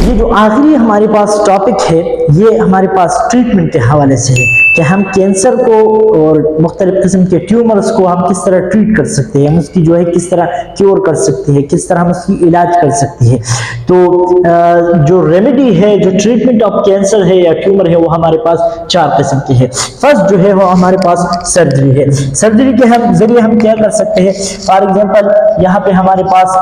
ये जो आखिरी हमारे पास टॉपिक है ये हमारे पास ट्रीटमेंट के हवाले से है कि हम कैंसर को और मुख्तलिफ किस्म के ट्यूमर्स को हम किस तरह ट्रीट कर सकते हैं, हम उसकी जो है किस तरह क्योर कर सकते हैं, किस तरह हम उसकी इलाज कर सकते हैं। तो जो रेमेडी है, जो ट्रीटमेंट ऑफ कैंसर है या ट्यूमर है, वो हमारे पास 4 किस्म की है। फर्स्ट जो है वो हमारे पास सर्जरी है। सर्जरी के जरिए हम क्या कर सकते हैं, फॉर एग्जांपल यहाँ पे हमारे पास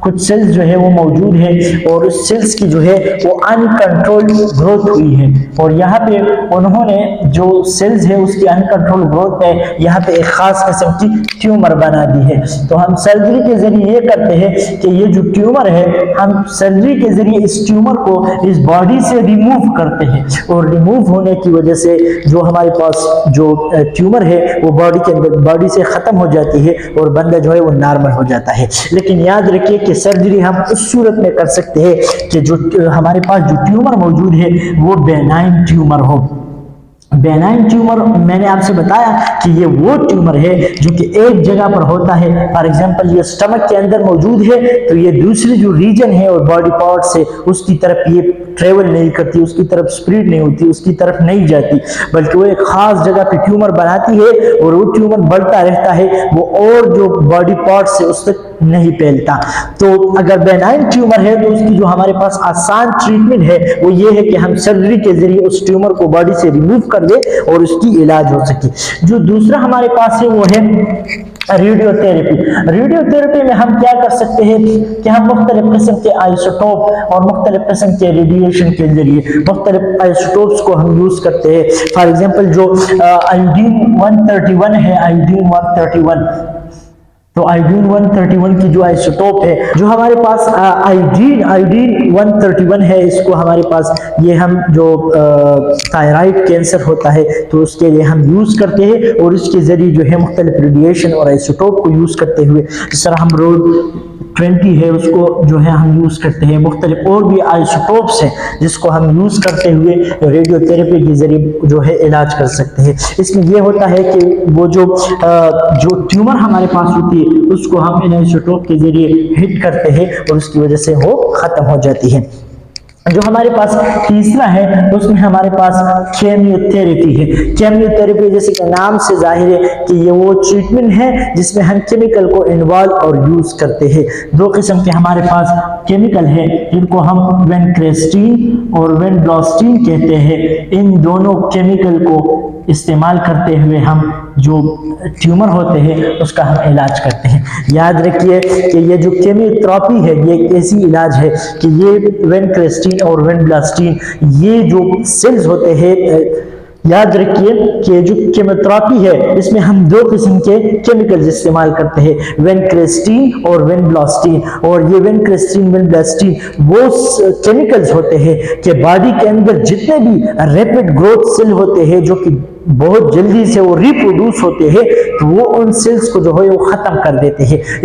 कुछ सेल्स जो है वो मौजूद है और उस सेल्स की जो है वो अनकंट्रोल्ड ग्रोथ हुई है और यहाँ पे उन्होंने जो सेल्स है उसकी अनकंट्रोल्ड ग्रोथ पे यहाँ पे एक खास किस्म की ट्यूमर बना दी है। तो हम सर्जरी के जरिए ये करते हैं कि ये जो ट्यूमर है, हम सर्जरी के जरिए इस ट्यूमर को इस बॉडी से रिमूव करते हैं और रिमूव होने की वजह से जो हमारे पास जो ट्यूमर है वो बॉडी के अंदर बॉडी से खत्म हो जाती है और बंदा जो है वो नॉर्मल हो जाता है। लेकिन याद रखिए कि सर्जरी हम उस सूरत में कर सकते हैं कि जो हमारे पास जो ट्यूमर मौजूद है वो बेनाइन ट्यूमर हो। बेनाइन ट्यूमर मैंने आपसे बताया कि ये वो ट्यूमर है जो कि एक जगह पर होता है। फॉर एग्जांपल ये स्टमक के अंदर मौजूद है तो ये दूसरी जो रीजन है और बॉडी पार्ट से उसकी तरफ ये ट्रेवल नहीं करती, उसकी तरफ स्प्रेड नहीं होती, उसकी तरफ नहीं जाती, बल्कि वो एक खास जगह पे ट्यूमर बनाती है और वो ट्यूमर बढ़ता रहता है, वो और जो बॉडी पार्ट से उस तक नहीं फैलता। तो अगर बेनाइन ट्यूमर है तो उसकी जो हमारे पास आसान ट्रीटमेंट है वो ये है कि हम सर्जरी के जरिए उस ट्यूमर को बॉडी से रिमूव कर दे और उसकी इलाज हो सके। जो दूसरा हमारे पास है वो है रेडियोथेरेपी। रेडियोथेरेपी में हम क्या कर सकते हैं कि हम मुख्तलिफ किस्म के आइसोटोप और मुख्तलिफ किस्म के रेडिएशन के जरिए मुख्तलिफ आइसोटोप्स को हम यूज करते हैं। फॉर एग्जांपल जो आयोडीन 131 है, आयोडीन 131, तो आयोडीन 131 की जो आइसोटोप है, जो हमारे पास आयोडीन 131 है, इसको हमारे पास ये हम जो थायराइड कैंसर होता है तो उसके लिए हम यूज करते हैं और इसके जरिए जो है मुख्तलिफ रेडिएशन और आइसोटोप को यूज करते हुए, जिस तरह हम रोड 20 है उसको जो है हम यूज करते हैं, मुख्तलिफ और भी आइसोटोप्स हैं जिसको हम यूज करते हुए रेडियोथेरेपी के जरिए जो है इलाज कर सकते हैं। इसमें यह होता है कि वो जो ट्यूमर हमारे पास होती है उसको हम इन आइसोटोप के जरिए हिट करते हैं और उसकी वजह से वो खत्म हो जाती है। जो हमारे पास तीसरा है उसमें हमारे पास केमियोथेरेपी है। केमियोथेरेपी जैसे कि नाम से जाहिर है कि ये वो ट्रीटमेंट है जिसमें हम केमिकल को इन्वॉल्व और यूज करते हैं। 2 किस्म के हमारे पास केमिकल है जिनको हम वेनक्रेस्टीन और वेनब्लास्टीन कहते हैं। इन दोनों केमिकल को इस्तेमाल करते हुए हम जो ट्यूमर होते हैं उसका हम इलाज करते हैं। याद रखिए कि ये जो केमियोथेरेपी है ये एक ऐसी इलाज है कि ये वेनक्रेस्टीन और वेनब्लास्टीन ये जो सेल्स होते हैं, याद रखिए कि जो केमोथेरेपी है इसमें हम 2 किस्म के केमिकल्स इस्तेमाल करते हैं, वेनक्रेस्टीन और वेनब्लास्टीन। और ये वेनक्रेस्टीन वेनब्लास्टीन वो केमिकल्स होते हैं कि बॉडी के अंदर जितने भी रैपिड ग्रोथ सेल होते हैं जो कि बहुत जल्दी से वो रिप्रोड्यूस होते हैं तो वो उन सेल्स को जो है वो खत्म कर देते हैं।